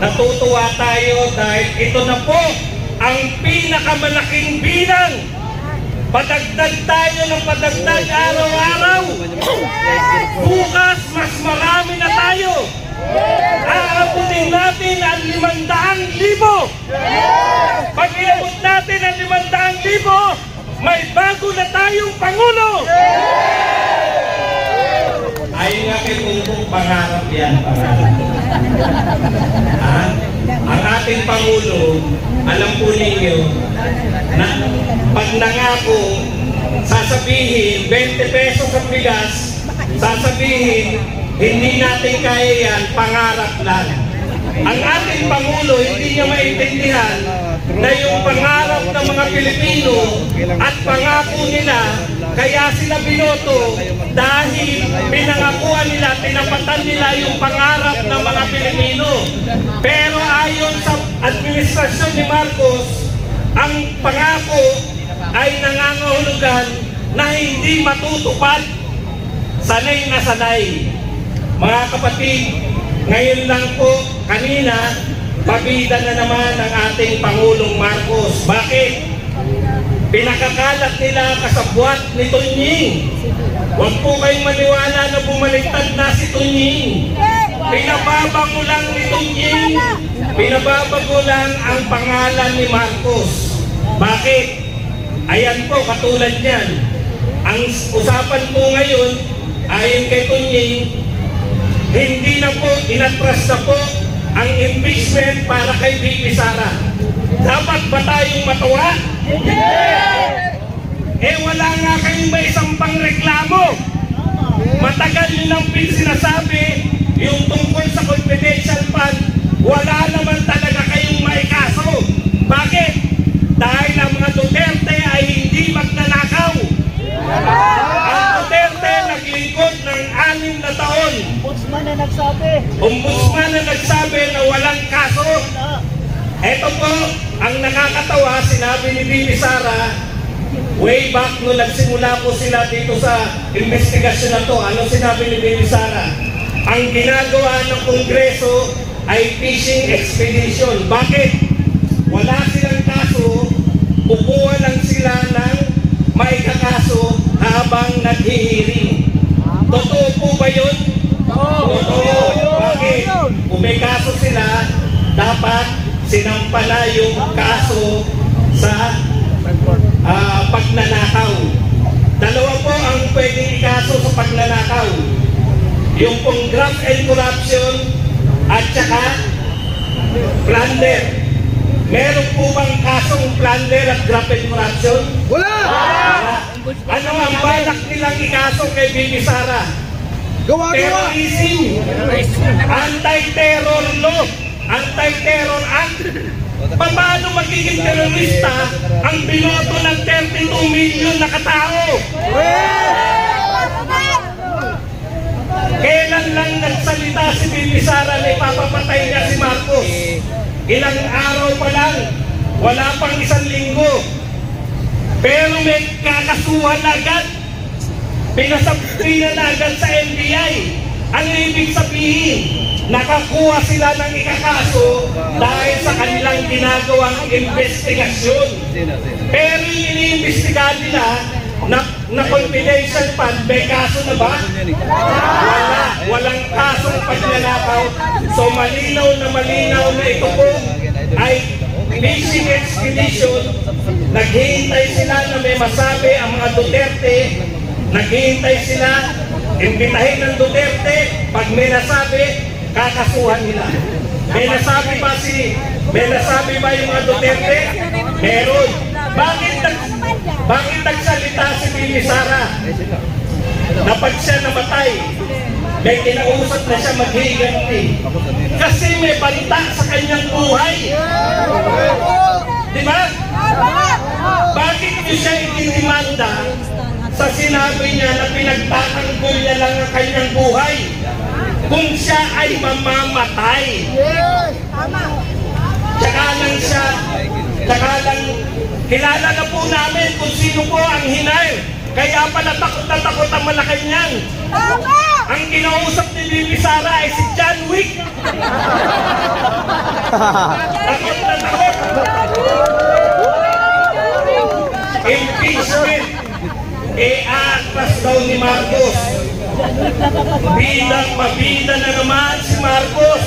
Natutuwa tayo dahil ito na po ang pinakamalaking bilang. Padagdag tayo ng padagdag araw-araw. Bukas, mas marami na tayo. Aabutin natin ang 500,000. Pag inabot natin ang 500,000, may bago na tayong Pangulo. Ayun nga kay Punggong, pangarap yan, pangarap. Ang ating Pangulo, alam po ninyo, na pag nangako, sasabihin, 20 pesos ang bigas, sasabihin, hindi natin kaya yan, pangarap lang. Ang ating Pangulo, hindi niya maintindihan na yung pangarap ng mga Pilipino at pangako nila, kaya sila binoto dahil pinangakuan nila, tinapatan nila yung pangarap ng mga Pilipino. Pero ayon sa administrasyon ni Marcos, ang pangako ay nangangahulugan na hindi matutupad. Sanay na sanay. Mga kapatid, ngayon lang po, kanina, pabida na naman ang ating Pangulong Marcos. Bakit? Pinakakalat nila kasabwat ni Tunying. Huwag po kayong maniwala na bumaliktad na si Tunying. Pinababago lang ni Tunying. Pinababago lang ang pangalan ni Marcos. Bakit? Ayan po, katulad niyan. Ang usapan po ngayon, ayon kay Tunying, hindi na po, inatras na po ang impeachment para kay Bibi Sara. Dapat ba tayong matuwa? Eh wala nga kayong may isang pangreklamo. Matagal yun ang sinasabi, yung tungkol sa confidential fund, wala naman talaga kayong maikaso. Bakit? Dahil ang mga Duterte ay hindi magnanakaw. Ang Duterte naglingkod ng 6 na taon. Ombudsman na nagsabi. Ombudsman na nagsabi na walang kaso. Ito po, ang nakakatawa, sinabi ni Bibi Sara, way back nung nagsimula po sila dito sa investigasyon na to, ano sinabi ni Bibi Sara? Ang ginagawa ng Kongreso ay fishing expedition. Bakit? Wala silang kaso, kukuha lang sila ng maikakaso habang naghihiring. Totoo po ba yun? Totoo. Bakit? Kung may kaso sila, dapat sinampala yung kaso sa pagnanakaw. Dalawa po ang pwedeng ikaso sa pagnanakaw. Yung pong graft and corruption at saka plunder. Meron po bang kasong plunder at graft and corruption? Wala! Ano ang balak nilang ikaso kay Bibi Sara? Gawa-gawa! Terrorism, anti-terror law, anti-terror act. Paano magiging terorista ang binoto ng 32 million na katao? Kailan lang nagsalita si Bibi Sara na ipapapatay niya si Marcos? Ilang araw pa lang, wala pang 1 linggo. Pero may kakasuhan agad. Pinasabina na agad sa NBI. Ano ibig sabihin? Nakakuha sila ng ikakaso dahil sa kanilang ginagawang investigasyon. Pero yung iniimbestigahan nila na confidential fund, may kaso na ba? Wala. Walang kasong pagnanakaw. So malinaw na ito po ay fishing expedition. Naghihintay sila na may masabi ang mga Duterte. Naghihintay sila, imbitahin ng Duterte. Pag may nasabi, kakasuhan nila. May nasabi ba yung mga Duterte? Meron. Bakit nagsalita si Bibi Sara? Na pag siya namatay, may kinausap na siya maghiganti. Kasi may banta sa kanyang buhay. Di ba? Bakit niyo siya itinimanda sa sinabi niya na pinagtatanggol niya lang ang kanyang buhay kung siya ay mamamatay? Tsaka lang kilala na po namin kung sino po ang hinay. Kaya pala takot na takot ang Malacanang. Ang kinausap ni Bibi Sara ay si John Wick. Takot na takot. Impeachment. Atras daw ni Marcos. Bidang mabida na naman si Marcos.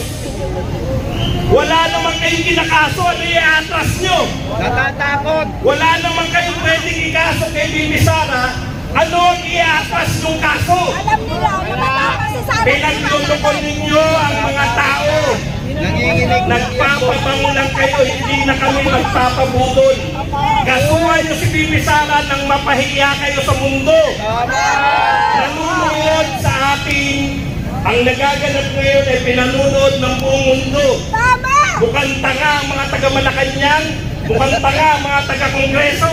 Wala naman kayong kinakaso, ano i-atras nyo? Natatakot. Wala naman kayong pwedeng ikaso kay Bibi Sara. Ano ang i-atras ng kaso? Alam nila, matapang si Sara. Pinaglulukon ninyo ang mga tao. Nanginginig. Nagpapabango lang kayo, hindi na kami magpapabudol. Kasuhan nyo si Bibi Sara nang mapahiya kayo sa mundo. Nanonood sa atin. Ang nagaganap ngayon ay pinanunood ng buong mundo. Tama! Mukhang tanga ang mga taga-Malacanang, mukhang tanga ang mga taga-Kongreso.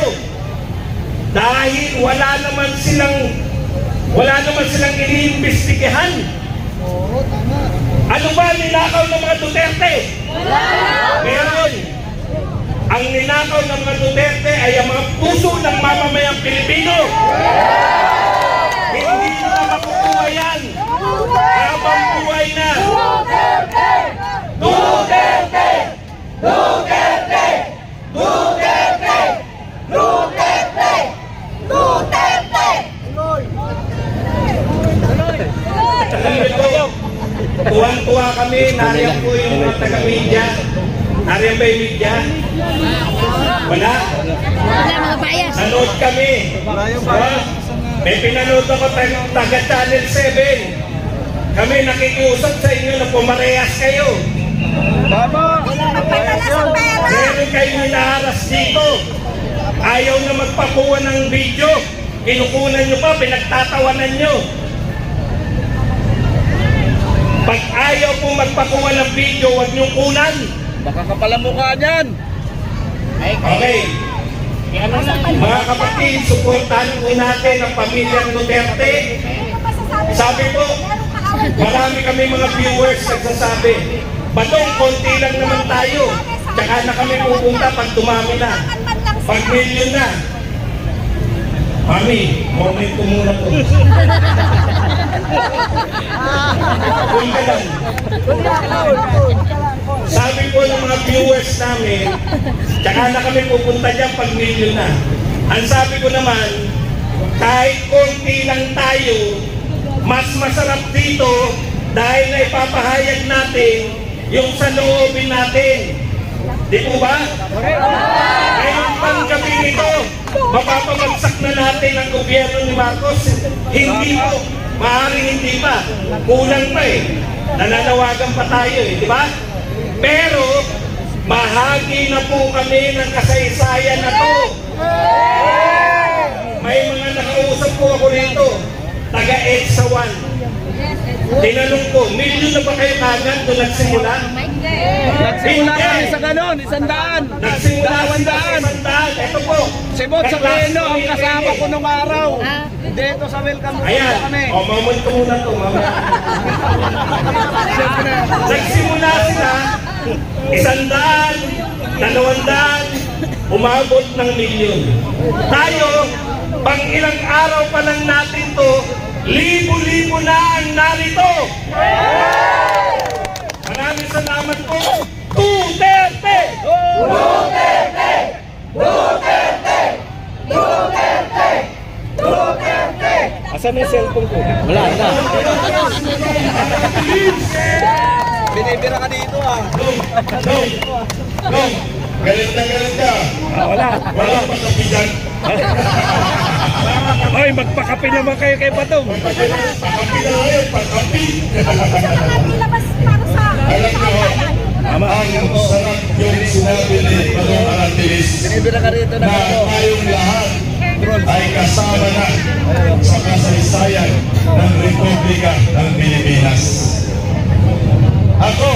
Dahil wala naman silang iniimbestigahan. Ano ba ninakaw ng mga Duterte? Meron. Ang ninakaw ng mga Duterte ay ang mga puso ng mamamayang Pilipino. Hindi na makukuha yan. Habang buhay na. Duterte! Duterte! Duterte! Duterte! Duterte! Duterte! Tuwang-tuwa kami, nariyan po yung mga taga-media. Nariyan ba yung media? Wala? Wala mga bias. Nanood kami. May pinanood ako taga-Channel 7. Kami nakikiusap sa inyo na pumarehas kayo. Tama. Meron kayong hinaharas dito. Ayaw na magpakuha ng video. Kinukunan nyo pa, pinagtatawanan nyo. Pag ayaw po magpakuha ng video, huwag nyo kunan. Baka kapala mukha dyan. Okay. Mga kapatid, suportahan po natin ang pamilyang Duterte. Sabi po, marami kami mga viewers nagsasabi, Batong, konti lang naman tayo. Tsaka na kami pupunta pag dumami na. Pag million na. Mami, moment ko muna po. Kung ka lang. Sabi po ng mga viewers namin, tsaka na kami pupunta dyan pag million na. Ang sabi ko naman, kahit konti lang tayo, mas masarap dito dahil na ipapahayag natin yung sa loobin natin. Di po ba? Ngayon pang gabi nito, mapapabagsak na natin ang gobyerno ni Marcos. Hindi po. Maaaring hindi pa. Kulang pa eh. Nananawagan pa tayo eh. Di ba? Pero, bahagi na po kami ng kasaysayan na to. May mga nakausap po ako rito. Taga-EDSA 1. Tinanong ko, million na ba kayo kagad doon nagsimula? Nagsimula kami sa ganon, 100. Nagsimula sila sa 100. Ito po. Si Bot sa Pleno, ang kasama ko nung araw. Dito sa welcome Ayan. kami. O, mamon ko muna to. Mamaya. Nagsimula sila, 100, 200, umabot ng milyon. Tayo, pang ilang araw pa lang natin to, libo-libo na ang narito. Maraming salamat po. Duterte! Duterte! Duterte! Duterte! Duterte! Asan yung cellphone ko? Wala na. Binibira ka dito ah. Dong! Galit na galit ka. Wala. Wala pa sa pijan. Hoy, magpakape naman kayo kay Batong. Pagkapi na kayo, pagkapi. Alam nyo, ang sarap yung sinabi ni Badong Arantilis Binibira ka rito na tayong lahat ay kasama na sa kasaysayan ng Republika ng Pilipinas. Ako,